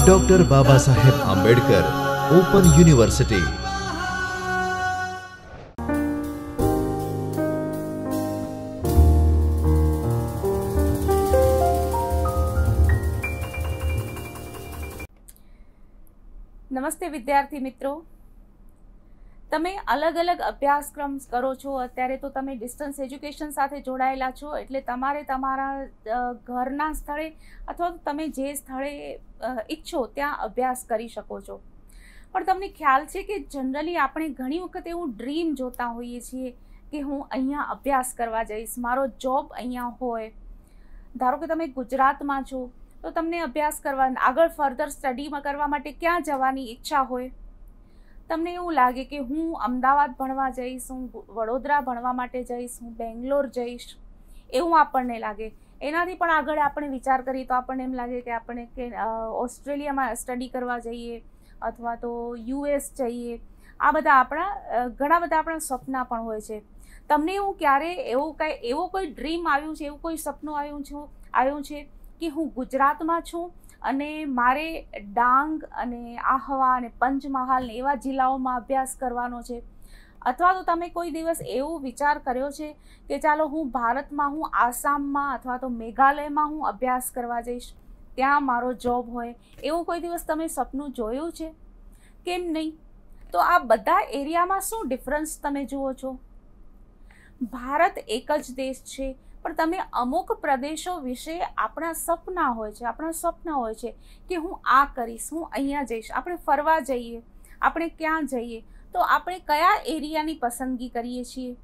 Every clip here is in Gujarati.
Doctor Baba Saheb Ambedkar open university. નમસ્તે વિદ્યાર્થી મિત્રો, તમે અલગ અલગ અભ્યાસક્રમ કરો છો। અત્યારે તો તમે ડિસ્ટન્સ એજ્યુકેશન સાથે જોડાયેલા છો, એટલે તમારે તમારા ઘરના સ્થળે અથવા તો તમે જે સ્થળે ઈચ્છો ત્યાં અભ્યાસ કરી શકો છો। પણ તમને ખ્યાલ છે કે જનરલી આપણે ઘણી વખત એવું ડ્રીમ જોતા હોઈએ છીએ કે હું અહીંયા અભ્યાસ કરવા જઈશ, મારો જોબ અહીંયા હોય। ધારો કે તમે ગુજરાતમાં છો તો તમને અભ્યાસ કરવા આગળ ફર્ધર સ્ટડીમાં કરવા માટે ક્યાં જવાની ઈચ્છા હોય? તમને એવું લાગે કે હું અમદાવાદ ભણવા જઈશ, હું વડોદરા ભણવા માટે જઈશ, હું બેંગ્લોર જઈશ, એવું આપણને લાગે। એનાથી પણ આગળ આપણે વિચાર કરીએ તો આપણને એમ લાગે કે આપણે ઓસ્ટ્રેલિયામાં સ્ટડી કરવા જઈએ અથવા તો યુએસ જઈએ। આ બધા આપણા ઘણા બધા આપણા સપના પણ હોય છે। તમને એવું ક્યારે એવો કોઈ ડ્રીમ આવ્યું છે, એવું કોઈ સપનું આવ્યું છે કે હું ગુજરાતમાં છું અને મારે ડાંગ અને આહવા અને પંચમહાલ ને એવા જિલ્લાઓમાં અભ્યાસ કરવાનો છે? અથવા તો તમે કોઈ દિવસ એવો વિચાર કર્યો છે કે ચાલો હું ભારતમાં, હું આસામમાં અથવા તો મેઘાલયમાં હું અભ્યાસ કરવા જઈશ, ત્યાં મારો જોબ હોય? એવું કોઈ દિવસ તમે સપનું જોયું છે? કેમ નહીં? તો આ બધા એરિયામાં શું ડિફરન્સ તમે જુઓ છો? ભારત એક જ દેશ છે, પણ તમે અમુક પ્રદેશો વિશે આપણા સપના હોય છે કે હું આ કરીશ, હું અહીંયા જઈશ। આપણે ફરવા જઈએ, આપણે ક્યાં જઈએ તો આપણે કયા એરિયાની પસંદગી કરીએ છીએ?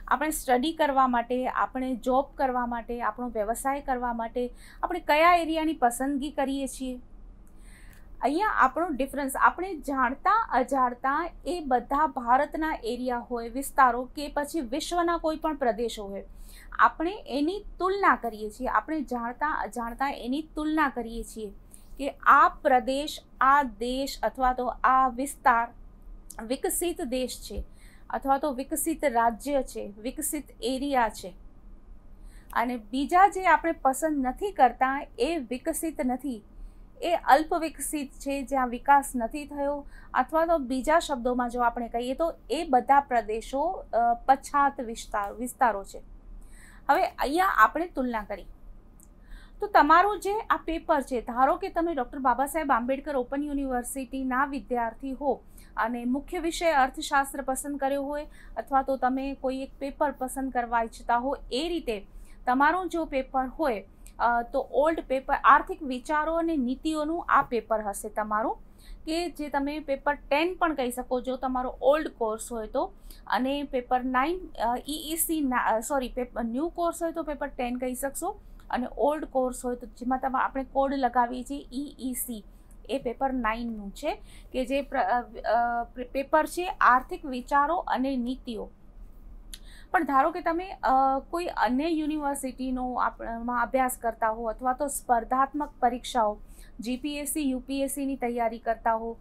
આપણે સ્ટડી કરવા માટે, આપણે જોબ કરવા માટે, આપણો વ્યવસાય કરવા માટે આપણે કયા એરિયાની પસંદગી કરીએ છીએ? અહીંયા આપણો ડિફરન્સ, આપણે જાણતા અજાણતા એ બધા ભારતના એરિયા હોય, વિસ્તારો કે પછી વિશ્વના કોઈ પણ પ્રદેશો હોય, આપણે એની તુલના કરીએ છીએ। આપણે જાણતા અજાણતા એની તુલના કરીએ છીએ કે આ પ્રદેશ, આ દેશ અથવા તો આ વિસ્તાર વિકસિત દેશ છે અથવા તો વિકસિત રાજ્ય છે, વિકસિત એરિયા છે, અને બીજા જે આપણે પસંદ નથી કરતા એ વિકસિત નથી, એ અલ્પ વિકસિત છે, જ્યાં વિકાસ નથી થયો, અથવા તો બીજા શબ્દોમાં જો આપણે કહીએ તો એ બધા પ્રદેશો પછાત વિસ્તારો છે। હવે અહીંયા આપણે તુલના કરી તો તમારું જે આ પેપર છે, ધારો કે તમે ડૉક્ટર બાબા સાહેબ આંબેડકર ઓપન યુનિવર્સિટીના વિદ્યાર્થી હો અને મુખ્ય વિષય અર્થશાસ્ત્ર પસંદ કર્યો હોય, અથવા તો તમે કોઈ એક પેપર પસંદ કરવા ઈચ્છતા હો, એ રીતે તમારું જો પેપર હોય તો ઓલ્ડ પેપર આર્થિક વિચારો અને નીતિઓનું આ પેપર હશે તમારું, કે જે તમે પેપર 10 પણ કહી શકો જો તમારો ઓલ્ડ કોર્સ હોય તો, અને પેપર 9 પેપર ન્યૂ કોર્સ હોય તો પેપર 10 કહી શકશો, અને ઓલ્ડ કોર્સ હોય તો જેમાં આપણે કોડ લગાવીએ છીએ EEC, એ પેપર 9નું છે, કે જે પેપર છે આર્થિક વિચારો અને નીતિઓ। પણ ધારો કે તમે કોઈ અન્ય યુનિવર્સિટીનો અભ્યાસ કરતા હો અથવા તો સ્પર્ધાત્મક પરીક્ષાઓ GPSC UPSCની તૈયારી કરતા હો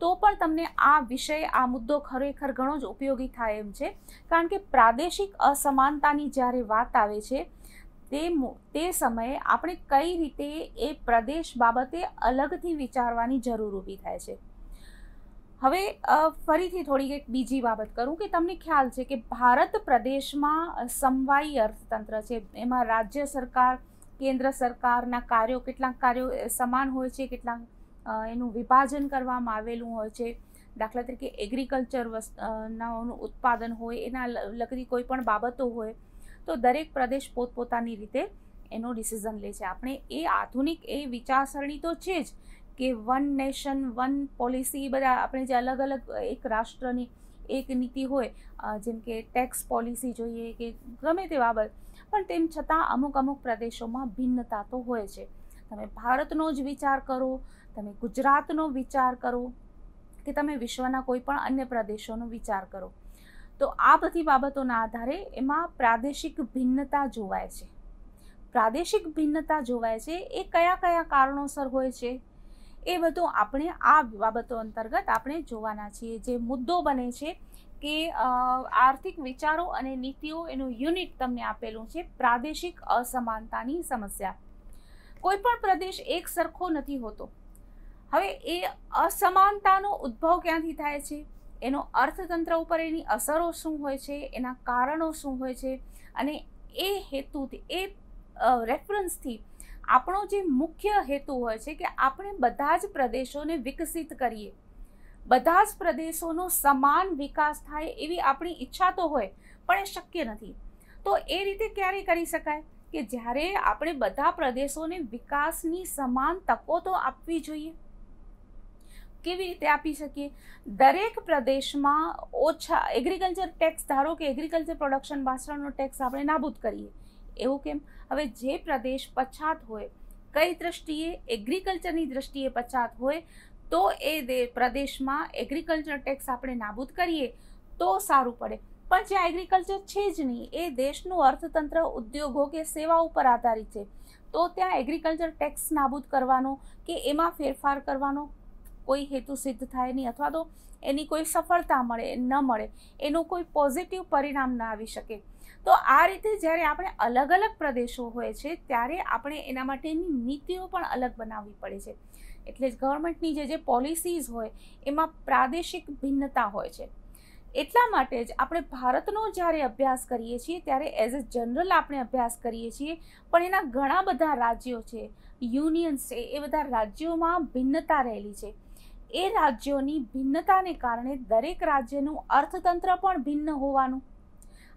તો પણ તમને આ વિષય, આ મુદ્દો ખરેખર ઘણો જ ઉપયોગી થાય એમ છે। કારણ કે પ્રાદેશિક અસમાનતાની જ્યારે વાત આવે છે તે સમયે આપણે કઈ રીતે એ પ્રદેશ બાબતે અલગથી વિચારવાની જરૂર ઊભી થાય છે। હવે ફરીથી થોડીક એક બીજી બાબત કરું કે તમને ખ્યાલ છે કે ભારત પ્રદેશમાં સમવાયી અર્થતંત્ર છે, એમાં રાજ્ય સરકાર, કેન્દ્ર સરકારના કાર્યો, કેટલાક કાર્યો સમાન હોય છે, કેટલાક એનું વિભાજન કરવામાં આવેલું હોય છે। દાખલા તરીકે એગ્રીકલ્ચર નાનું ઉત્પાદન હોય, એના લગતી કોઈ પણ બાબતો હોય તો દરેક પ્રદેશ પોતપોતાની રીતે એનો ડિસિઝન લે છે। આપણે એ આધુનિક એ વિચારસરણી તો છે જ કે વન નેશન વન પોલિસી, બધા આપણે જે અલગ અલગ એક રાષ્ટ્રની એક નીતિ હોય, જેમ કે ટેક્સ પોલિસી જોઈએ કે ગમે તે બાબત, પણ તેમ છતાં અમુક પ્રદેશોમાં ભિન્નતા તો હોય છે। તમે ભારતનો જ વિચાર કરો, તમે ગુજરાતનો વિચાર કરો કે તમે વિશ્વના કોઈ પણ અન્ય પ્રદેશોનો વિચાર કરો, તો આ બધી બાબતોના આધારે એમાં પ્રાદેશિક ભિન્નતા જોવાય છે। પ્રાદેશિક ભિન્નતા જોવાય છે એ કયા કયા કારણોસર હોય છે એ બધું આપણે આ બાબતો અંતર્ગત આપણે જોવાના છીએ। જે મુદ્દો બને છે કે આર્થિક વિચારો અને નીતિઓ, એનું યુનિટ તમને આપેલું છે પ્રાદેશિક અસમાનતાની સમસ્યા। કોઈ પણ પ્રદેશ એક સરખો નથી હોતો, હવે એ અસમાનતાનો ઉદ્ભવ ક્યાંથી થાય છે, એનો અર્થતંત્ર ઉપર એની અસરો શું હોય છે, એના કારણો શું હોય છે, અને એ હેતુથી એ રેફરન્સથી આપણો જે મુખ્ય હેતુ હોય છે કે આપણે બધા જ પ્રદેશોને વિકસિત કરીએ, બધા જ પ્રદેશોનો સમાન વિકાસ થાય એવી આપણી ઈચ્છા તો હોય, પણ એ શક્ય નથી. તો એ રીતે ક્યારે કરી શકાય કે જ્યારે આપણે બધા પ્રદેશોને વિકાસની સમાન તકો તો આપવી જોઈએ. કેવી રીતે આપી શકીએ? દરેક પ્રદેશમાં ઓછા એગ્રીકલ્ચર ટેક્સ, ધારો કે એગ્રીકલ્ચર પ્રોડક્શન પાછળનો ટેક્સ આપણે નાબૂદ કરીએ. એવું કેમ? હવે જે પ્રદેશ પછાત હોય, કઈ દ્રષ્ટિએ? એગ્રીકલ્ચરની દ્રષ્ટિએ પછાત હોય, તો એ પ્રદેશમાં એગ્રીકલ્ચર ટેક્સ આપણે નાબૂદ કરીએ તો સારું પડે. પણ જ્યાં એગ્રીકલ્ચર છે જ નહીં, એ દેશનું અર્થતંત્ર ઉદ્યોગો કે સેવા ઉપર આધારિત છે, તો ત્યાં એગ્રીકલ્ચર ટેક્સ નાબૂદ કરવાનો કે એમાં ફેરફાર કરવાનો કોઈ હેતુ સિદ્ધ થાય નહીં, અથવા તો એની કોઈ સફળતા ન મળે, એનું કોઈ પોઝિટિવ પરિણામ ન આવી શકે. તો આ રીતે જ્યારે આપણે અલગ અલગ પ્રદેશો હોય છે ત્યારે આપણે એના માટેની નીતિઓ પણ અલગ બનાવવી પડે છે. એટલે જ ગવર્મેન્ટની જે પોલિસીઝ હોય એમાં પ્રાદેશિક ભિન્નતા હોય છે. એટલા માટે જ આપણે ભારતનો જ્યારે અભ્યાસ કરીએ છીએ ત્યારે એઝ અ જનરલ આપણે અભ્યાસ કરીએ છીએ, પણ એના ઘણા બધા રાજ્યો છે, યુનિયન્સ છે, એ બધા રાજ્યોમાં ભિન્નતા રહેલી છે. એ રાજ્યોની ભિન્નતાને કારણે દરેક રાજ્યનું અર્થતંત્ર પણ ભિન્ન હોવાનું.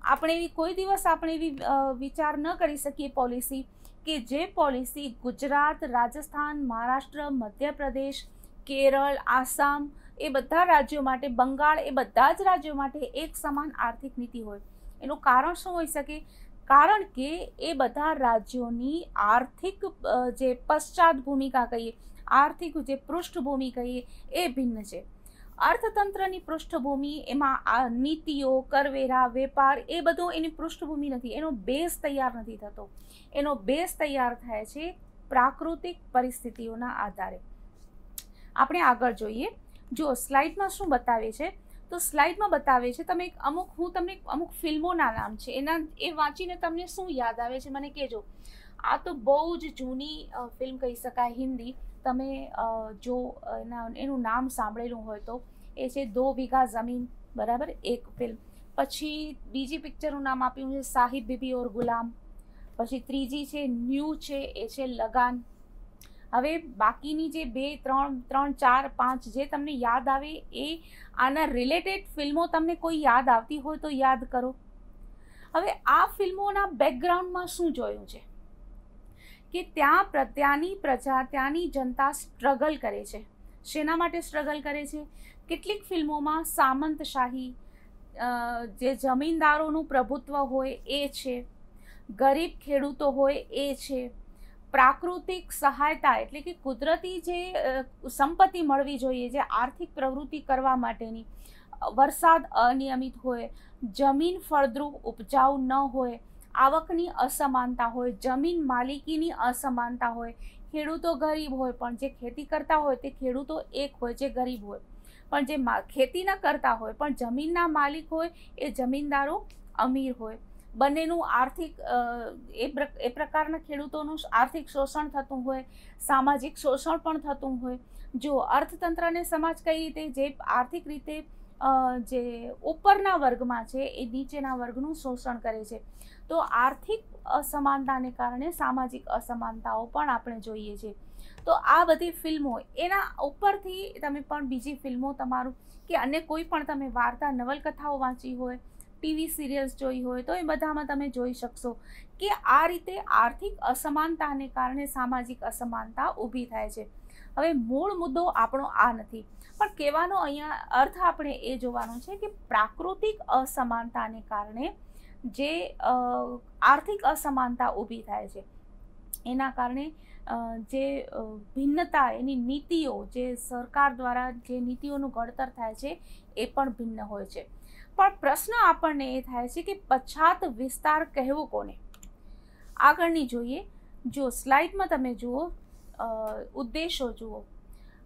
આપણે એવી કોઈ દિવસ આપણે એવી વિચાર ન કરી શકીએ પોલિસી કે જે પોલિસી ગુજરાત, રાજસ્થાન, મહારાષ્ટ્ર, મધ્યપ્રદેશ, કેરળ, આસામ એ બધા રાજ્યો માટે, બંગાળ એ બધા જ રાજ્યો માટે એક સમાન આર્થિક નીતિ હોય. એનું કારણ શું હોઈ શકે? કારણ કે એ બધા રાજ્યોની આર્થિક જે પશ્ચાત ભૂમિકા કહીએ, આર્થિક જે પૃષ્ઠભૂમિ કહીએ એ ભિન્ન છે. અર્થતંત્રની પૃષ્ઠભૂમિ, એમાં આ નીતિઓ, કરવેરા, વેપાર એ બધું એની પૃષ્ઠભૂમિ નથી, એનો બેઝ તૈયાર નથી થતો. એનો બેઝ તૈયાર થાય છે પ્રાકૃતિક પરિસ્થિતિઓના આધારે. આપણે આગળ જોઈએ. જો સ્લાઇડમાં શું બતાવે છે, તો સ્લાઇડમાં બતાવે છે તમે હું તમને અમુક ફિલ્મોના નામ છે, એ વાંચીને તમને શું યાદ આવે છે મને કહેજો. આ તો બહુ જ જૂની ફિલ્મ કહી શકાય, હિન્દી. તમે જો એનું નામ સાંભળેલું હોય તો એ છે દો વીઘા જમીન, બરાબર, એક ફિલ્મ. પછી બીજી પિક્ચરનું નામ આપ્યું છે સાહિબ બીબી ઓર ગુલામ. પછી ત્રીજી છે ન્યૂ છે, એ છે લગાન. હવે બાકીની જે 2, 3, 4, 5 જે તમને યાદ આવે એ આના રિલેટેડ ફિલ્મો તમને કોઈ યાદ આવતી હોય તો યાદ કરો. હવે આ ફિલ્મોના બેકગ્રાઉન્ડમાં શું જોયું છે કે ત્યાંની પ્રજા, ત્યાંની જનતા સ્ટ્રગલ કરે છે. શેના માટે સ્ટ્રગલ કરે છે? કેટલીક ફિલ્મોમાં સામંતશાહી, જે જમીનદારોનું પ્રભુત્વ હોય એ છે, ગરીબ ખેડૂતો હોય એ છે, પ્રાકૃતિક સહાયતા એટલે કે કુદરતી જે સંપત્તિ મળવી જોઈએ, જે આર્થિક પ્રવૃત્તિ કરવા માટેની, વરસાદ અનિયમિત હોય, જમીન ફળદ્રુપ ઉપજાઉ ન હોય, આવકની અસમાનતા હોય, જમીન માલિકીની અસમાનતા હોય, ખેડૂતો ગરીબ હોય પણ જે ખેતી કરતા હોય તે ખેડૂતો એક હોય જે ગરીબ હોય, પણ જે ખેતી ન કરતા હોય પણ જમીનના માલિક હોય એ જમીનદારો અમીર હોય. બંનેનું આર્થિક એ પ્રકારના ખેડૂતોનું આર્થિક શોષણ થતું હોય, સામાજિક શોષણ પણ થતું હોય. જો અર્થતંત્રને સમાજ કઈ રીતે, જે આર્થિક રીતે જે ઉપરના વર્ગમાં છે એ નીચેના વર્ગનું શોષણ કરે છે. તો આર્થિક અસમાનતાને કારણે સામાજિક અસમાનતાઓ પણ આપણે જોઈએ છીએ. તો આ બધી ફિલ્મો, એના ઉપરથી તમે પણ બીજી ફિલ્મો તમારું કે અન્ય કોઈ પણ તમે વાર્તા, નવલકથાઓ વાંચી હોય, ટીવી સિરિયલ્સ જોઈ હોય તો એ બધામાં તમે જોઈ શકશો કે આ રીતે આર્થિક અસમાનતાને કારણે સામાજિક અસમાનતા ઊભી થાય છે. હવે મૂળ મુદ્દો આપણો આ નથી, પણ કહેવાનો અહીંયા અર્થ આપણે એ જોવાનો છે કે પ્રાકૃતિક અસમાનતાને કારણે જે આર્થિક અસમાનતા ઊભી થાય છે એના કારણે જે ભિન્નતા, એની નીતિઓ, જે સરકાર દ્વારા જે નીતિઓનું ઘડતર થાય છે એ પણ ભિન્ન હોય છે. પણ પ્રશ્ન આપણને એ થાય છે કે પછાત વિસ્તાર કહેવો કોને? આગળની જોઈએ. જો સ્લાઇડમાં તમે જુઓ, ઉદ્દેશો જુઓ.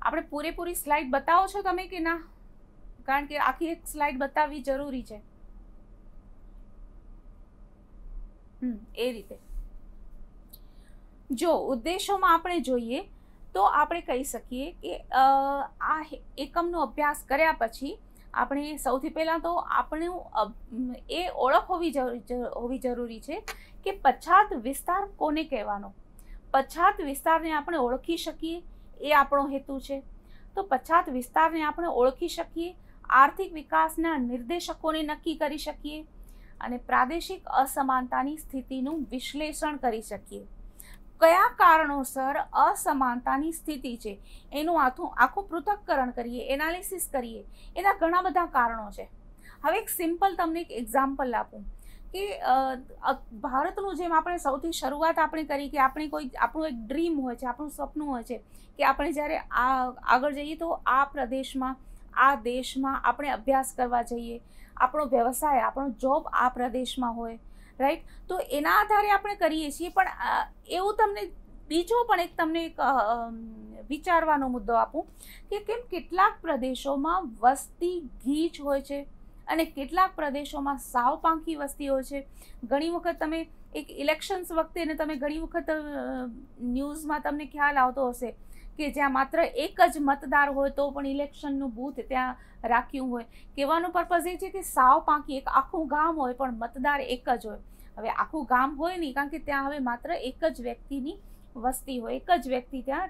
આપણે પૂરેપૂરી સ્લાઇડ બતાવો છો તમે કે ના? કારણ કે આખી એક સ્લાઇડ બતાવવી જરૂરી છે. એ રીતે જો ઉદ્દેશોમાં આપણે જોઈએ તો આપણે કહી શકીએ કે આ એકમનો અભ્યાસ કર્યા પછી આપણે સૌથી પહેલાં તો આપણું એ ઓળખ હોવી જરૂરી છે કે પછાત વિસ્તાર કોને કહેવાનો. પછાત વિસ્તારને આપણે ઓળખી શકીએ એ આપણો હેતુ છે. તો પછાત વિસ્તારને આપણે ઓળખી શકીએ, આર્થિક વિકાસના નિર્દેશકોને નક્કી કરી શકીએ અને પ્રાદેશિક અસમાનતાની સ્થિતિનું વિશ્લેષણ કરી શકીએ. કયા કારણોસર અસમાનતાની સ્થિતિ છે એનું આખું પૃથક્કરણ કરીએ, એનાલિસિસ કરીએ. એના ઘણા બધા કારણો છે. હવે એક સિમ્પલ તમને એક એક્ઝામ્પલ આપું કે ભારતનું જેમ આપણે સૌથી શરૂઆત આપણે કરી કે આપણું એક ડ્રીમ હોય છે, આપણું સપનું હોય છે કે આપણે જ્યારે આગળ જઈએ તો આ પ્રદેશમાં, આ દેશમાં આપણે અભ્યાસ કરવા જઈએ, આપણો વ્યવસાય, આપણો જોબ આ પ્રદેશમાં હોય, રાઈટ. તો એના આધારે આપણે કરીએ છીએ. પણ એવું બીજો પણ એક વિચારવાનો મુદ્દો આપું કે કેમ કેટલાક પ્રદેશોમાં વસ્તી ગીચ હોય છે અને કેટલાક પ્રદેશોમાં સાવ પાંખી વસ્તી હોય છે. ઘણી વખત તમે એક ઇલેક્શન્સ વખતે ને તમે ઘણી વખત ન્યૂઝમાં તમને ખ્યાલ આવતો હશે કે જ્યાં માત્ર એક જ મતદાર હોય તો પણ ઇલેક્શનનું બૂથ ત્યાં રાખ્યું હોય. કહેવાનો પર્પઝ એ છે કે સાવ પાંખી એક આખું ગામ હોય પણ મતદાર એક જ હોય. હવે આખું ગામ હોય નહીં, કારણ કે ત્યાં હવે માત્ર એક જ વ્યક્તિની વસ્તી હોય, એક જ વ્યક્તિ ત્યાં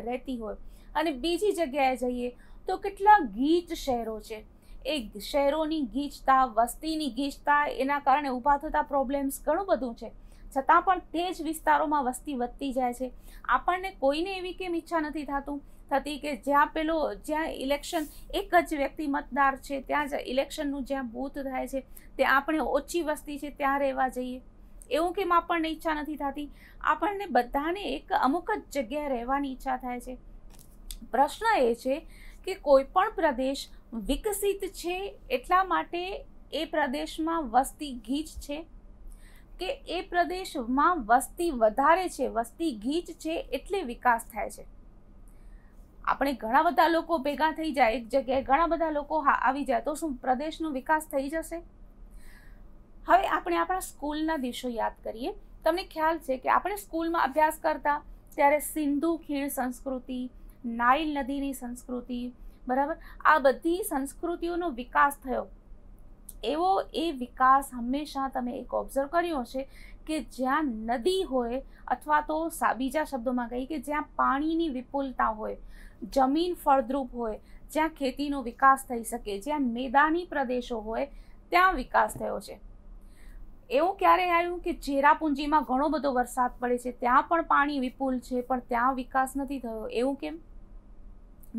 રહેતી હોય. અને બીજી જગ્યાએ જઈએ તો કેટલા ગીચ શહેરો છે. એ શહેરોની ગીચતા, વસ્તીની ગીચતા, એના કારણે ઊભા થતા પ્રોબ્લેમ્સ ઘણું બધું છે. છતાં પણ તે જ વિસ્તારોમાં વસ્તી વધતી જાય છે. આપણને કોઈને એવી કેમ ઈચ્છા નથી થતી કે જ્યાં ઇલેક્શન એક જ વ્યક્તિ મતદાર છે, ત્યાં જ ઇલેક્શનનું જ્યાં બૂથ થાય છે ત્યાં આપણે ઓછી વસ્તી છે ત્યાં રહેવા જઈએ. એવું કેમ આપણને ઈચ્છા નથી થતી? આપણને બધાને એક અમુક જ જગ્યાએ રહેવાની ઈચ્છા થાય છે. પ્રશ્ન એ છે કે કોઈ પણ પ્રદેશ વિકસિત છે એટલા માટે એ પ્રદેશમાં વસ્તી ગીચ છે કે એ પ્રદેશમાં વસ્તી વધારે છે, વસ્તી ગીચ છે એટલે વિકાસ થાય છે? આપણે ઘણા બધા લોકો ભેગા થઈ જાય એક જગ્યાએ, ઘણા બધા લોકો આવી જાય તો શું પ્રદેશનો વિકાસ થઈ જશે? હવે આપણે આપણા સ્કૂલના દિવસો યાદ કરીએ. તમને ખ્યાલ છે કે આપણે સ્કૂલમાં અભ્યાસ કરતા ત્યારે સિંધુ ખીણ સંસ્કૃતિ, નાઇલ નદીની સંસ્કૃતિ, બરાબર, આ બધી સંસ્કૃતિઓનો વિકાસ થયો. એવો એ વિકાસ હંમેશા તમે એક ઓબ્ઝર્વ કર્યો હશે કે જ્યાં નદી હોય, અથવા તો બીજા શબ્દોમાં કહીએ કે જ્યાં પાણીની વિપુલતા હોય, જમીન ફળદ્રુપ હોય, જ્યાં ખેતીનો વિકાસ થઈ શકે, જ્યાં મેદાની પ્રદેશો હોય, ત્યાં વિકાસ થયો છે. એવું ક્યારે આવ્યું કે ચેરાપુંજીમાં ઘણો બધો વરસાદ પડે છે, ત્યાં પણ પાણી વિપુલ છે, પણ ત્યાં વિકાસ નથી થયો? એવું કેમ?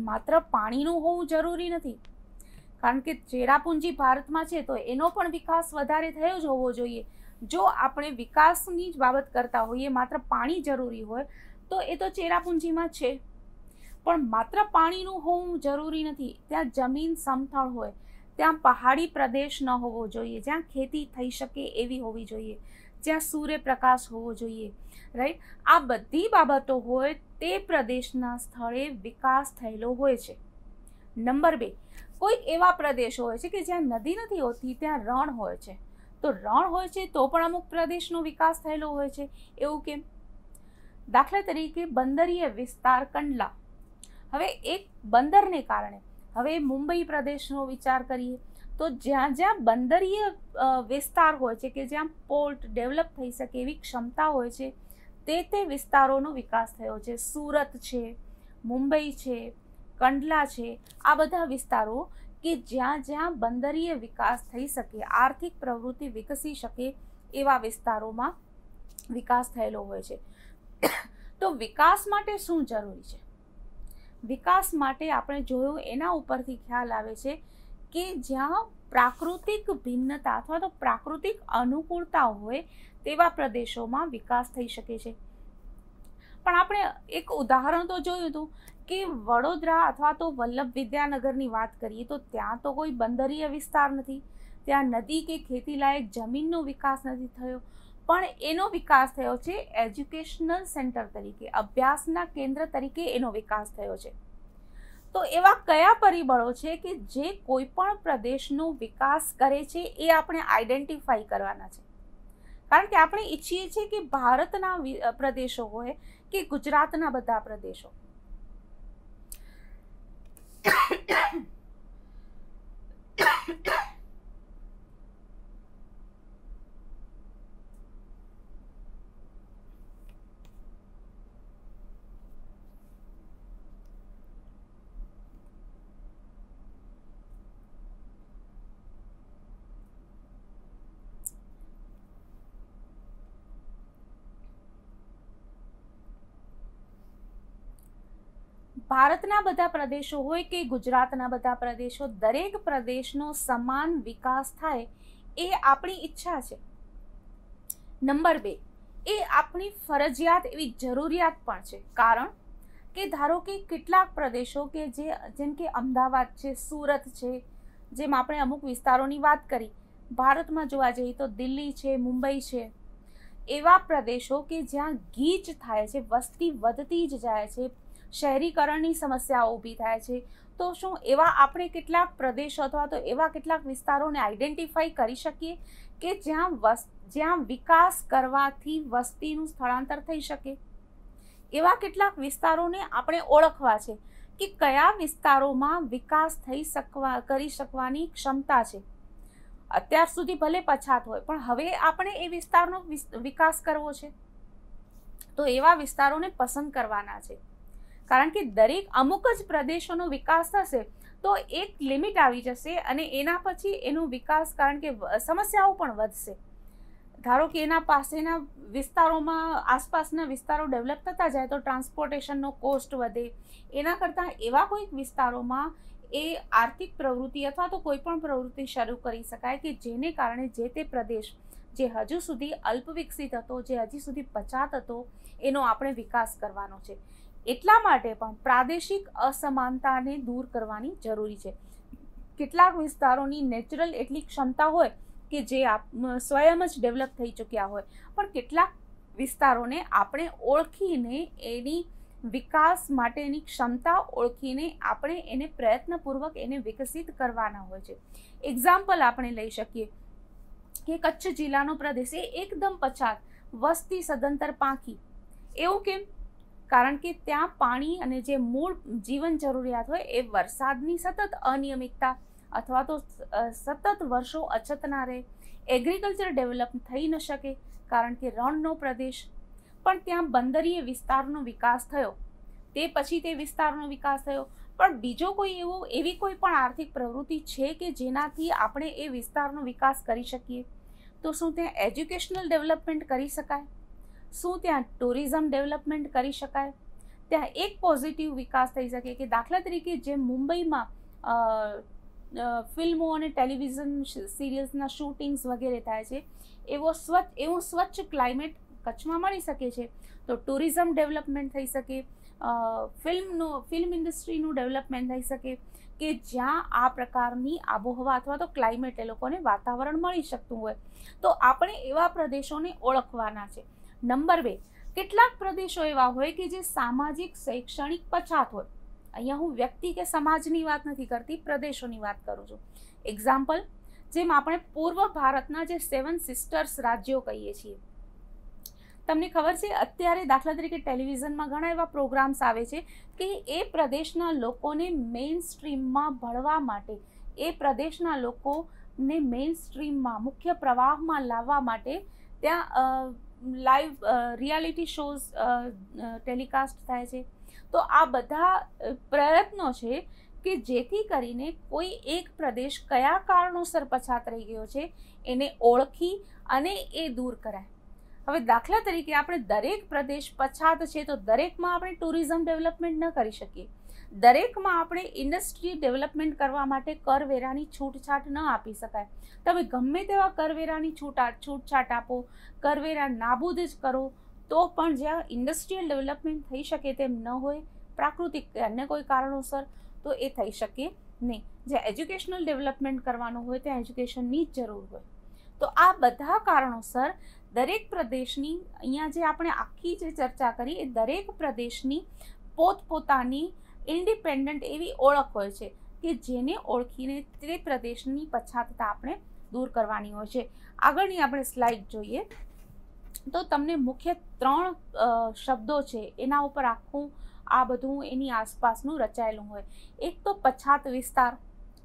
માત્ર પાણીનું હોવું જરૂરી નથી, કારણ કે ચેરાપુંજી ભારતમાં છે તો એનો પણ વિકાસ વધારે થયો જ હોવો જોઈએ. જો આપણે વિકાસની જ બાબત કરતા હોઈએ, માત્ર પાણી જરૂરી હોય તો એ તો ચેરાપુંજીમાં છે. પણ માત્ર પાણીનું હોવું જરૂરી નથી. ત્યાં જમીન સમથળ હોય, ત્યાં પહાડી પ્રદેશ ન હોવો જોઈએ, જ્યાં ખેતી થઈ શકે એવી હોવી જોઈએ, જ્યાં સૂર્યપ્રકાશ હોવો જોઈએ, રાઈટ. આ બધી બાબતો હોય તે પ્રદેશના સ્થળે વિકાસ થયેલો હોય છે. નંબર 2, કોઈક એવા પ્રદેશો હોય છે કે જ્યાં નદી નથી હોતી, ત્યાં રણ હોય છે. તો રણ હોય છે તો પણ અમુક પ્રદેશનો વિકાસ થયેલો હોય છે. એવું કેમ? દાખલા તરીકે બંદરીય વિસ્તાર કંડલા. હવે એક બંદરને કારણે, હવે મુંબઈ પ્રદેશનો વિચાર કરીએ તો જ્યાં જ્યાં બંદરીય વિસ્તાર હોય છે કે જ્યાં પોર્ટ ડેવલપ થઈ શકે એવી ક્ષમતા હોય છે, તે વિસ્તારોનો વિકાસ થયો છે. સુરત છે, મુંબઈ છે, કંડલા છે, આ બધા વિસ્તારો કે જ્યાં જ્યાં બંદરીય વિકાસ થઈ શકે, આર્થિક પ્રવૃત્તિ વિકસી શકે એવા વિસ્તારોમાં વિકાસ થયેલો હોય છે. તો વિકાસ માટે શું જરૂરી છે? વિકાસ માટે આપણે જોયું એના ઉપરથી ખ્યાલ આવે છે કે જ્યાં પ્રાકૃતિક ભિન્નતા અથવા તો પ્રાકૃતિક અનુકૂળતા હોય તેવા પ્રદેશોમાં વિકાસ થઈ શકે છે. પણ આપણે એક ઉદાહરણ તો જોયું હતું કે વડોદરા અથવા તો વલ્લભ વિદ્યાનગરની વાત કરીએ તો ત્યાં તો કોઈ બંદરીય વિસ્તાર નથી, ત્યાં નદી કે ખેતીલાયક જમીનનો વિકાસ નથી થયો, પણ એનો વિકાસ થયો છે એજ્યુકેશનલ સેન્ટર તરીકે, અભ્યાસના કેન્દ્ર તરીકે એનો વિકાસ થયો છે. તો એવા કયા પરિબળો છે કે જે કોઈ પણ પ્રદેશનો વિકાસ કરે છે એ આપણે આઈડેન્ટિફાઈ કરવાના છે? કારણ કે આપણે ઈચ્છીએ છીએ કે ભારતના પ્રદેશો હોય કે ગુજરાતના બધા પ્રદેશો, ભારતના બધા પ્રદેશો હોય કે ગુજરાતના બધા પ્રદેશો, દરેક પ્રદેશનો સમાન વિકાસ થાય એ આપણી ઈચ્છા છે. નંબર 2, એ આપણી ફરજિયાત એવી જરૂરિયાત પણ છે. કારણ કે ધારો કે કેટલાક પ્રદેશો કે જેમ કે અમદાવાદ છે, સુરત છે, જેમ આપણે અમુક વિસ્તારોની વાત કરી, ભારતમાં જોવા જઈએ તો દિલ્હી છે, મુંબઈ છે, એવા પ્રદેશો કે જ્યાં ગીચ થાય છે, વસ્તી વધતી જ જાય છે, શહેરીકરણની સમસ્યાઓ ઊભી થાય છે. તો શું એવા આપણે કેટલાક પ્રદેશો અથવા તો એવા કેટલાક વિસ્તારોને આઈડેન્ટિફાઈ કરી શકીએ કે જ્યાં વિકાસ કરવાથી વસ્તીનું સ્થળાંતર થઈ શકે? એવા કેટલાક વિસ્તારોને આપણે ઓળખવા છે કે કયા વિસ્તારોમાં વિકાસ કરી શકવાની ક્ષમતા છે. અત્યાર સુધી ભલે પછાત હોય, પણ હવે આપણે એ વિસ્તારનો વિકાસ કરવો છે, તો એવા વિસ્તારોને પસંદ કરવાના છે. કારણ કે દરેક અમુક જ પ્રદેશોનો વિકાસ થશે તો એક લિમિટ આવી જશે અને એના પછી એનો વિકાસ, કારણ કે સમસ્યાઓ પણ વધશે. ધારો કે એના પાસેના વિસ્તારોમાં આસપાસના વિસ્તારો ડેવલપ થતા જાય તો ટ્રાન્સપોર્ટેશનનો કોસ્ટ વધે. એના કરતાં એવા કોઈક વિસ્તારોમાં એ આર્થિક પ્રવૃત્તિ અથવા તો કોઈ પણ પ્રવૃત્તિ શરૂ કરી શકાય કે જેને કારણે જે તે પ્રદેશ જે હજુ સુધી અલ્પ વિકસિત હતો, જે હજી સુધી પછાત હતો, એનો આપણે વિકાસ કરવાનો છે. એટલા માટે પણ પ્રાદેશિક અસમાનતાને દૂર કરવાની જરૂરી છે. કેટલાક વિસ્તારોની નેચરલ એટલી ક્ષમતા હોય કે જે સ્વયં જ ડેવલપ થઈ ચૂક્યા હોય, પણ કેટલાક વિસ્તારોને આપણે ઓળખીને એની વિકાસ માટેની ક્ષમતા ઓળખીને આપણે એને પ્રયત્નપૂર્વક એને વિકસિત કરવાના હોય છે. એક્ઝામ્પલ આપણે લઈ શકીએ કે કચ્છ જિલ્લાનો પ્રદેશ એ એકદમ પછાત, વસ્તી સદંતર પાંખી. એવું કેમ? કારણ કે ત્યાં પાણી અને જે મૂળ જીવન જરૂરિયાત હોય એ વરસાદની સતત અનિયમિતતા અથવા તો સતત વર્ષો અછત ના રહે, એગ્રીકલ્ચર ડેવલપ થઈ ન શકે કારણ કે રણનો પ્રદેશ. પણ ત્યાં બંદરીય વિસ્તારનો વિકાસ થયો, તે પછી તે વિસ્તારનો વિકાસ થયો, પણ બીજો કોઈ એવી કોઈ પણ આર્થિક પ્રવૃત્તિ છે કે જેનાથી આપણે એ વિસ્તારનો વિકાસ કરી શકીએ? તો શું ત્યાં એજ્યુકેશનલ ડેવલપમેન્ટ કરી શકાય? શું ત્યાં ટુરિઝમ ડેવલપમેન્ટ કરી શકાય? ત્યાં એક પોઝિટિવ વિકાસ થઈ શકે કે દાખલા તરીકે જેમ મુંબઈમાં ફિલ્મો અને ટેલિવિઝન સિરિયલ્સના શૂટિંગ્સ વગેરે થાય છે, એવું સ્વચ્છ ક્લાઇમેટ કચ્છમાં મળી શકે છે. તો ટુરિઝમ ડેવલપમેન્ટ થઈ શકે, ફિલ્મ ઇન્ડસ્ટ્રીનું ડેવલપમેન્ટ થઈ શકે કે જ્યાં આ પ્રકારની આબોહવા અથવા તો ક્લાઇમેટ એ લોકોને વાતાવરણ મળી શકતું હોય. તો આપણે એવા પ્રદેશોને ઓળખવાના છે. નંબર 2, કેટલાક પ્રદેશો એવા હોય કે જે સામાજિક શૈક્ષણિક પછાત હોય. અહીંયા હું વ્યક્તિ કે સમાજની વાત નથી કરતી, પ્રદેશોની વાત કરું છું. એક્ઝામ્પલ, જેમ આપણે પૂર્વ ભારતના જે 7 સિસ્ટર્સ રાજ્યો કહીએ છીએ, તમને ખબર છે અત્યારે દાખલા તરીકે ટેલિવિઝનમાં ઘણા એવા પ્રોગ્રામ્સ આવે છે કે એ પ્રદેશના લોકોને મેઇન સ્ટ્રીમમાં ભણવા માટે, એ પ્રદેશના લોકોને મેઇન સ્ટ્રીમમાં મુખ્ય પ્રવાહમાં લાવવા માટે ત્યાં લાઈવ રિયાલિટી શોઝ ટેલિકાસ્ટ થાય છે. તો આ બધા પ્રયત્નો છે કે જેથી કરીને કોઈ એક પ્રદેશ કયા કારણોસર પછાત રહી ગયો છે એને ઓળખી અને એ દૂર કરાય. હવે દાખલા તરીકે આપણે દરેક પ્રદેશ પછાત છે તો દરેકમાં આપણે ટુરિઝમ ડેવલપમેન્ટ ન કરી શકીએ. દરેકમાં આપણે ઇન્ડસ્ટ્રી ડેવલપમેન્ટ કરવા માટે કરવેરાની છૂટછાટ ન આપી શકાય. તમે ગમે તેવા કરવેરાની છૂટછાટ આપો, કરવેરા નાબૂદ જ કરો, તો પણ જ્યાં ઇન્ડસ્ટ્રીયલ ડેવલપમેન્ટ થઈ શકે તેમ ન હોય, પ્રાકૃતિક કે અન્ય કોઈ કારણોસર, તો એ થઈ શકે નહીં. જ્યાં એજ્યુકેશનલ ડેવલપમેન્ટ કરવાનું હોય ત્યાં એજ્યુકેશનની જ જરૂર હોય. તો આ બધા કારણોસર દરેક પ્રદેશની, અહીંયા જે આપણે આખી જે ચર્ચા કરી એ દરેક પ્રદેશની પોતપોતાની ઇન્ડિપેન્ડન્ટ એવી ઓળખ હોય છે કે જેને ઓળખીને તે પ્રદેશની પછાતતા આપણે દૂર કરવાની હોય છે. આગળની આપણે સ્લાઇડ જોઈએ તો તમને મુખ્ય 3 શબ્દો છે એના ઉપર આખું આ બધું એની આસપાસનું રચાયેલું હોય. એક તો પછાત વિસ્તાર,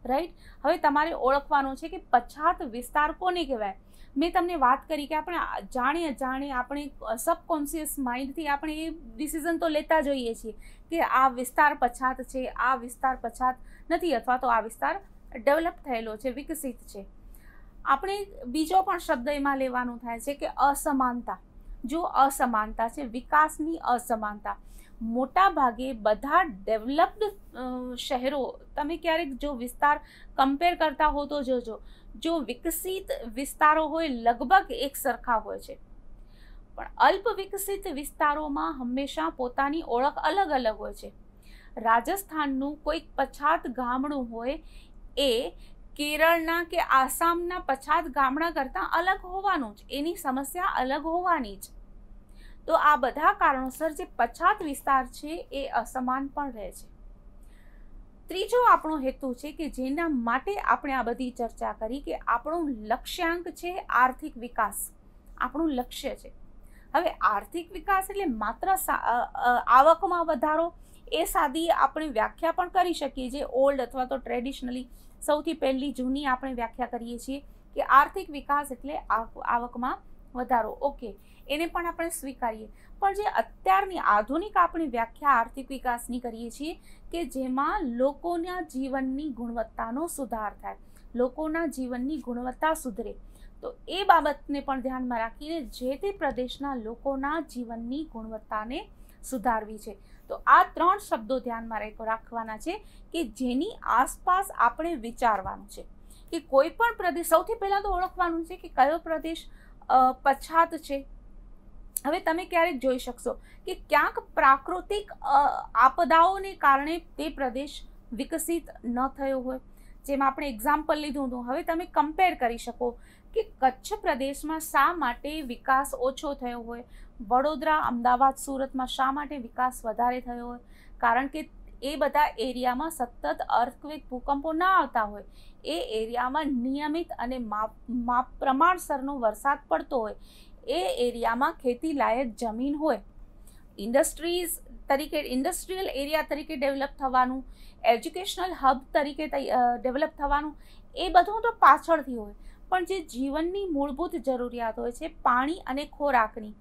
રાઈટ. હવે તમારે ઓળખવાનું છે કે પછાત વિસ્તાર કોને કહેવાય. મેં તમને વાત કરી કે આપણે જાણીએ આપણે સબકોન્શિયસ માઇન્ડથી આપણે એ ડિસિઝન તો લેતા જોઈએ છીએ કે આ વિસ્તાર પછાત છે, આ વિસ્તાર પછાત નથી, અથવા તો આ વિસ્તાર ડેવલપ થયેલો છે, વિકસિત છે. આપણે બીજો પણ શબ્દ એમાં લેવાનું થાય છે કે અસમાનતા. જો અસમાનતા છે, વિકાસની અસમાનતા. મોટા ભાગે બધા ડેવલપ્ડ શહેરો, તમે ક્યારેક જો વિસ્તાર કમ્પેર કરતા હો તો જોજો, જો વિકસિત વિસ્તારો હોય લગભગ એક સરખા હોય છે, પણ અલ્પ વિકસિત વિસ્તારોમાં હંમેશા પોતાની ઓળખ અલગ અલગ હોય છે. રાજસ્થાનનું કોઈક પછાત ગામડું હોય એ કેરળના કે આસામના પછાત ગામડા કરતાં અલગ હોવાનું જ, એની સમસ્યા અલગ હોવાની જ. તો આ બધા કારણોસર જે પછાત વિસ્તાર છે એ અસમાન પણ રહે છે. ત્રીજો આપણો હેતુ છે કે જેના માટે આપણે આ બધી ચર્ચા કરી કે આપણું લક્ષ્યાંક છે આર્થિક વિકાસ, આપણું લક્ષ્ય છે. હવે આર્થિક વિકાસ એટલે માત્ર આવકમાં વધારો, એ સાદી આપણે વ્યાખ્યા પણ કરી શકીએ, જે ઓલ્ડ અથવા તો ટ્રેડિશનલી સૌથી પહેલી જૂની આપણે વ્યાખ્યા કરીએ છીએ કે આર્થિક વિકાસ એટલે આવકમાં વધારો. ઓકે, એને પણ આપણે સ્વીકારીએ. પણ જે અત્યારની આધુનિક આપણી વ્યાખ્યા આર્થિક વિકાસની કરીએ છીએ કે જેમાં લોકોના જીવનની ગુણવત્તાનો સુધાર થાય, લોકોના જીવનની ગુણવત્તા સુધરે, તો એ બાબતને પણ ધ્યાનમાં રાખીને જે તે પ્રદેશના લોકોના જીવનની ગુણવત્તાને સુધારવી છે. તો આ ત્રણ શબ્દો ધ્યાનમાં રાખવાના છે કે જેની આસપાસ આપણે વિચારવાનું છે કે કોઈ પણ પ્રદેશ, સૌથી પહેલાં તો ઓળખવાનું છે કે કયો પ્રદેશ પછાત છે. હવે તમે ક્યારેક જોઈ શકશો કે ક્યાંક પ્રાકૃતિક આપદાઓને કારણે તે પ્રદેશ વિકસિત ન થયો હોય. જેમ આપણે એક્ઝામ્પલ લીધું હતું, હવે તમે કમ્પેર કરી શકો કે કચ્છ પ્રદેશમાં શા માટે વિકાસ ઓછો થયો હોય, વડોદરા, અમદાવાદ, સુરતમાં શા માટે વિકાસ વધારે થયો હોય. કારણ કે એ બધા એરિયામાં સતત અર્થક્વેક, ભૂકંપો ના આવતા હોય, એ એરિયામાં નિયમિત અને પ્રમાણસરનો વરસાદ પડતો હોય, એ એરિયામાં ખેતી લાયક જમીન હોય, ઇન્ડસ્ટ્રીઝ તરીકે, ઇન્ડસ્ટ્રીયલ એરિયા તરીકે ડેવલપ થવાનું, એજ્યુકેશનલ હબ તરીકે ડેવલપ થવાનું, એ બધું તો પાછળથી હોય. પણ જે જીવનની મૂળભૂત જરૂરિયાત હોય છે, પાણી અને ખોરાકની,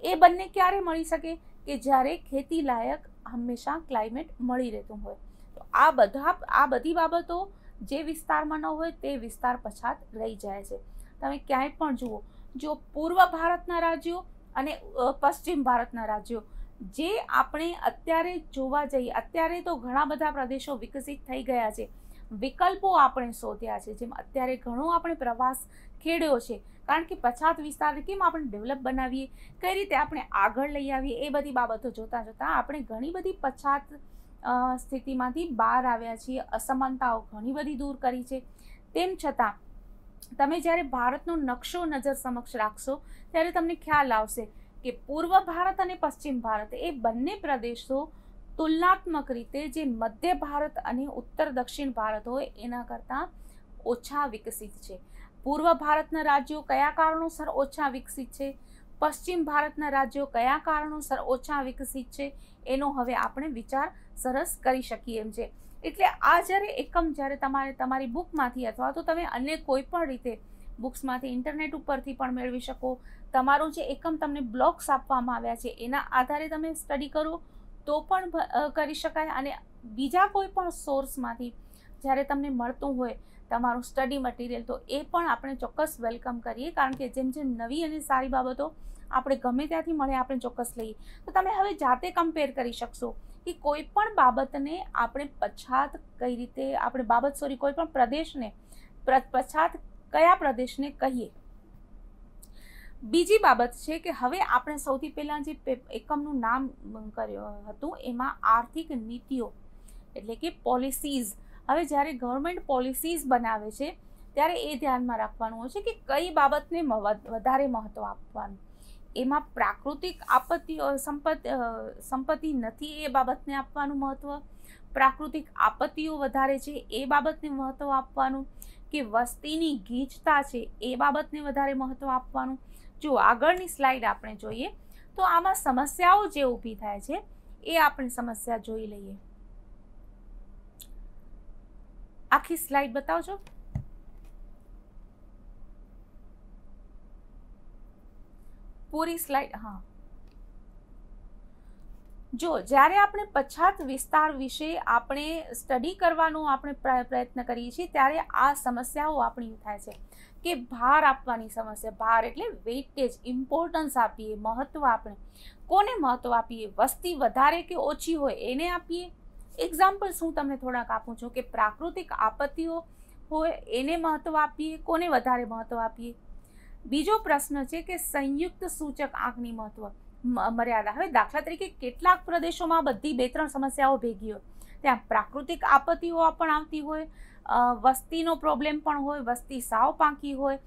એ બંને ક્યારે મળી શકે કે જ્યારે ખેતી લાયક હંમેશા ક્લાઇમેટ મળી રહેતું હોય. તો આ બધી બાબતો જે વિસ્તારમાં ન હોય તે વિસ્તાર પછાત રહી જાય છે. તમે ક્યાંય પણ જુઓ, જો પૂર્વ ભારતના રાજ્યો અને પશ્ચિમ ભારતના રાજ્યો, જે આપણે અત્યારે જોવા જઈએ, અત્યારે તો ઘણા બધા પ્રદેશો વિકસિત થઈ ગયા છે, વિકલ્પો આપણે શોધ્યા છે, જેમ અત્યારે ઘણો આપણે પ્રવાસ ખેડ્યો છે. કારણ કે પછાત વિસ્તારને કેમ આપણે ડેવલપ બનાવીએ, કઈ રીતે આપણે આગળ લઈ આવીએ, એ બધી બાબતો જોતાં જોતાં આપણે ઘણી બધી પછાત સ્થિતિમાંથી બહાર આવ્યા છીએ, અસમાનતાઓ ઘણી બધી દૂર કરી છે. તેમ છતાં તમે જ્યારે ભારતનો નકશો નજર સમક્ષ રાખશો ત્યારે તમને ખ્યાલ આવશે કે પૂર્વ ભારત અને પશ્ચિમ ભારત એ બંને પ્રદેશો તુલનાત્મક રીતે જે મધ્ય ભારત અને ઉત્તર દક્ષિણ ભારત હોય એના કરતાં ઓછા વિકસિત છે. પૂર્વ ભારતના રાજ્યો કયા કારણોસર ઓછા વિકસિત છે, પશ્ચિમ ભારતના રાજ્યો કયા કારણોસર ઓછા વિકસિત છે, એનો હવે આપણે વિચાર સરસ કરી શકીએ એમ છે. એટલે આ જ્યારે તમારે તમારી બુકમાંથી અથવા તો તમે અન્ય કોઈ પણ રીતે બુક્સમાંથી, ઇન્ટરનેટ ઉપરથી પણ મેળવી શકો, તમારું જે એકમ તમને બ્લોક્સ આપવામાં આવ્યા છે એના આધારે તમે સ્ટડી કરો તો પણ કરી શકાય. અને બીજા કોઈ પણ સોર્સમાંથી જ્યારે તમને મળતું હોય તમારું સ્ટડી મટીરિયલ, તો એ પણ આપણે ચોક્કસ વેલકમ કરીએ. કારણ કે જેમ જેમ નવી અને સારી બાબતો આપણે ગમે ત્યાંથી મળે આપણે ચોક્કસ લઈએ. તો તમે હવે જાતે કમ્પેર કરી શકશો કે કોઈ પણ બાબતને આપણે પછાત કઈ રીતે, કોઈ પણ પ્રદેશને પછાત કયા પ્રદેશને કહીએ. બીજી બાબત છે કે હવે આપણે સૌથી પહેલાં જે એકમનું નામ કર્યું હતું એમાં આર્થિક નીતિઓ એટલે કે પોલિસીઝ. હવે જ્યારે ગવર્મેન્ટ પોલિસીઝ બનાવે છે ત્યારે એ ધ્યાનમાં રાખવાનું હોય છે કે કઈ બાબતને વધારે મહત્ત્વ આપવાનું. એમાં પ્રાકૃતિક આપત્તિઓ, સંપત્તિ નથી એ બાબતને આપવાનું મહત્ત્વ, પ્રાકૃતિક આપત્તિઓ વધારે છે એ બાબતને મહત્ત્વ આપવાનું, કે વસ્તીની ગીચતા છે એ બાબતને વધારે મહત્ત્વ આપવાનું. જો આગળની સ્લાઇડ આપણે જોઈએ તો આમાં સમસ્યાઓ જે ઊભી થાય છે એ આપણે સમસ્યા જોઈ લઈએ. આખી સ્લાઇડ બતાવજો. પૂરી સ્લાઇડ. હા, જો જ્યારે આપણે પછાત વિસ્તાર વિશે આપણે સ્ટડી કરવાનો આપણે પ્રયત્ન કરીએ છીએ ત્યારે આ સમસ્યાઓ આપણી થાય છે કે ભાર આપવાની સમસ્યા. ભાર એટલે વેઇટેજ, ઇમ્પોર્ટન્સ આપીએ, મહત્વ. આપણે કોને મહત્વ આપીએ? વસ્તી વધારે કે ઓછી હોય એને આપીએ. એક્ઝામ્પલ્સ હું તમને થોડાક આપું છું કે પ્રાકૃતિક આપત્તિઓ હોય એને મહત્વ આપીએ, કોને વધારે મહત્વ આપીએ. બીજો પ્રશ્ન છે કે સંયુક્ત સૂચક આંકની મર્યાદા. હવે દાખલા તરીકે કેટલાક પ્રદેશોમાં બધી 2-3 સમસ્યાઓ ભેગી હોય. ત્યાં પ્રાકૃતિક આપત્તિઓ પણ આવતી હોય, વસ્તીનો પ્રોબ્લેમ પણ હોય, વસ્તી સાવ પાંકી હોય,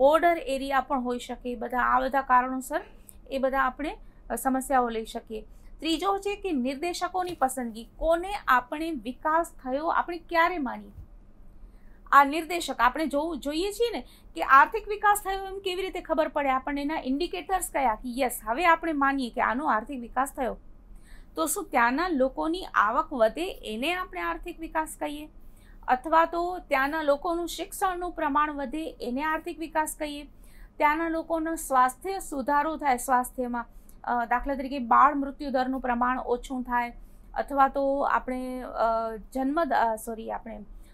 બોર્ડર એરિયા પણ હોઈ શકે. આ બધા કારણોસર એ બધા આપણે સમસ્યાઓ લઈ શકીએ. ત્રીજો છે કે નિર્દેશકોની પસંદગી. કોને આપણે વિકાસ થયો આપણે ક્યારે માનીએ? આ નિર્દેશક આપણે જોઈએ છીએ ને કે આર્થિક વિકાસ થયો એમ કેવી રીતે ખબર પડે આપણને? એના ઇન્ડિકેટર્સ કયા કે યસ હવે આપણે માનીએ કે આનો આર્થિક વિકાસ થયો. તો શું ત્યાંના લોકોની આવક વધે એને આપણે આર્થિક વિકાસ કહીએ? અથવા તો ત્યાંના લોકોનું શિક્ષણનું પ્રમાણ વધે એને આર્થિક વિકાસ કહીએ? ત્યાંના લોકોનો સ્વાસ્થ્ય સુધારો થાય, સ્વાસ્થ્યમાં દાખલા તરીકે બાળ મૃત્યુ દરનું પ્રમાણ ઓછું થાય, અથવા તો આપણે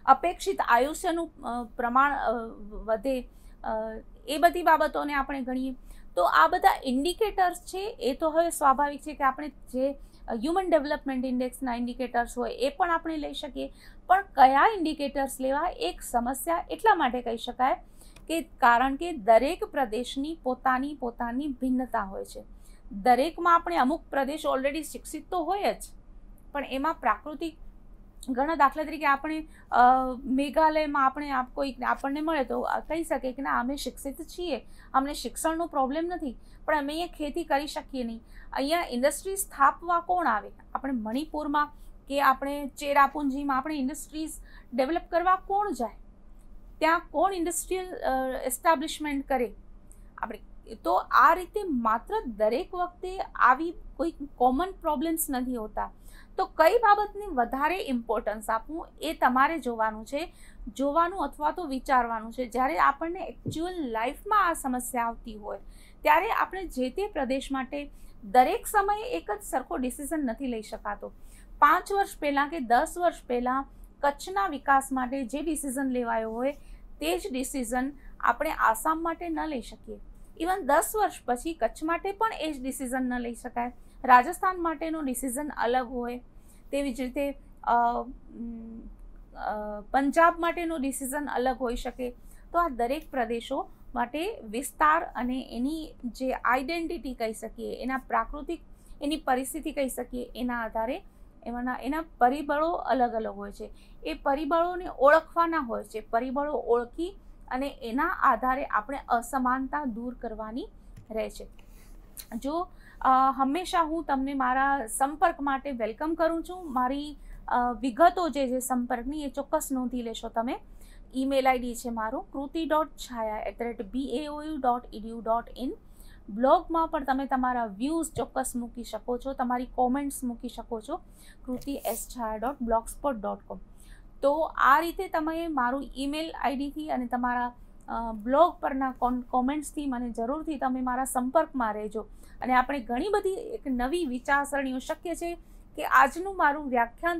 અપેક્ષિત આયુષ્યનું પ્રમાણ વધે, એ બધી બાબતોને આપણે ગણીએ. તો આ બધા ઇન્ડિકેટર્સ છે એ તો હવે સ્વાભાવિક છે કે આપણે જે હ્યુમન ડેવલપમેન્ટ ઇન્ડેક્સના ઇન્ડિકેટર્સ હોય એ પણ આપણે લઈ શકીએ. પણ કયા ઇન્ડિકેટર્સ લેવા? એક સમસ્યા એટલા માટે કહી શકાય કે કારણ કે દરેક પ્રદેશની પોતાની ભિન્નતા હોય છે. દરેકમાં આપણે અમુક પ્રદેશ ઓલરેડી શિક્ષિત તો હોય જ, પણ એમાં પ્રાકૃતિક ઘણા દાખલા તરીકે આપણે મેઘાલયમાં આપણને મળે તો કહી શકીએ કે ના અમે શિક્ષિત છીએ, અમને શિક્ષણનો પ્રોબ્લેમ નથી, પણ અમે અહીંયા ખેતી કરી શકીએ નહીં. અહીંયા ઇન્ડસ્ટ્રીઝ સ્થાપવા કોણ આવે? આપણે મણિપુરમાં કે આપણે ચેરાપુંજીમાં આપણે ઇન્ડસ્ટ્રીઝ ડેવલપ કરવા કોણ જાય? ત્યાં કોણ ઇન્ડસ્ટ્રીયલ એસ્ટાબ્લિશમેન્ટ કરે? આપણે તો આ રીતે માત્ર દરેક વખતે આવી કોઈ કોમન પ્રોબ્લેમ્સ નથી હોતા. તો કઈ બાબતને વધારે ઇમ્પોર્ટન્સ આપવું એ તમારે જોવાનું અથવા તો વિચારવાનું છે. જ્યારે આપણને એકચ્યુઅલ લાઈફમાં આ સમસ્યા આવતી હોય ત્યારે આપણે જે તે પ્રદેશ માટે દરેક સમયે એક જ સરખો ડિસિઝન નથી લઈ શકાતો. 5 વર્ષ પહેલાં કે 10 વર્ષ પહેલાં કચ્છના વિકાસ માટે જે ડિસિઝન લેવાયો હોય તે જ ડિસિઝન આપણે આસામ માટે ન લઈ શકીએ. ઇવન 10 વર્ષ પછી કચ્છ માટે પણ એ જ ડિસિઝન ન લઈ શકાય. રાજસ્થાન માટેનો ડિસિઝન અલગ હોય, તેવી જ રીતે પંજાબ માટેનો ડિસિઝન અલગ હોઈ શકે. તો આ દરેક પ્રદેશો માટે વિસ્તાર અને એની જે આઈડેન્ટિટી કહી શકીએ, એના પ્રાકૃતિક એની પરિસ્થિતિ કહી શકીએ, એના આધારે એના પરિબળો અલગ અલગ હોય છે. એ પરિબળોને ઓળખવાના હોય છે. પરિબળો ઓળખી અને એના આધારે આપણે અસમાનતા દૂર કરવાની રહે છે. જો હંમેશા હું તમને મારા સંપર્ક માટે વેલકમ કરું છું. મારી વિગતો જે છે સંપર્કની એ ચોક્કસ નોંધી લેશો તમે. ઈમેલ આઈડી છે મારું kruti.chhaya@baou.edu.in. બ્લોગમાં પણ તમે તમારા વ્યૂઝ ચોક્કસ મૂકી શકો છો, તમારી કોમેન્ટ્સ મૂકી શકો છો kruti.schaya.blogspot.com. તો આ રીતે તમે મારું ઈમેલ આઈડીથી અને તમારા બ્લોગ પરના કોમેન્ટ્સથી મને જરૂરથી તમે મારા સંપર્કમાં રહેજો. અને આપણે ઘણી બધી એક નવી વિચારસરણીઓ શક્ય છે કે આજનું મારું વ્યાખ્યાન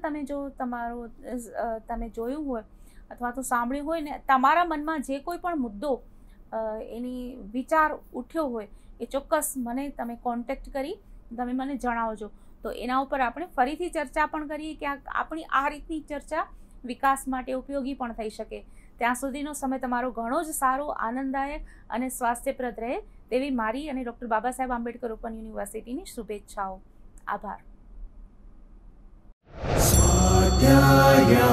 તમે જોયું હોય અથવા તો સાંભળ્યું હોય ને તમારા મનમાં જે કોઈ પણ મુદ્દો એની વિચાર ઉઠ્યો હોય એ ચોક્કસ મને તમે કોન્ટેક્ટ કરી તમે મને જણાવજો. તો એના ઉપર આપણે ફરીથી ચર્ચા પણ કરીએ કે આપણી આ રીતની ચર્ચા વિકાસ માટે ઉપયોગી પણ થઈ શકે. ત્યાં સુધીનો સમય તમારો ઘણો જ સારો, આનંદદાયક અને સ્વાસ્થ્યપ્રદ રહે તેવી મારી અને ડૉક્ટર બાબા સાહેબ આંબેડકર ઓપન યુનિવર્સિટીની શુભેચ્છાઓ. આભાર. સ્વાધ્યાયઃ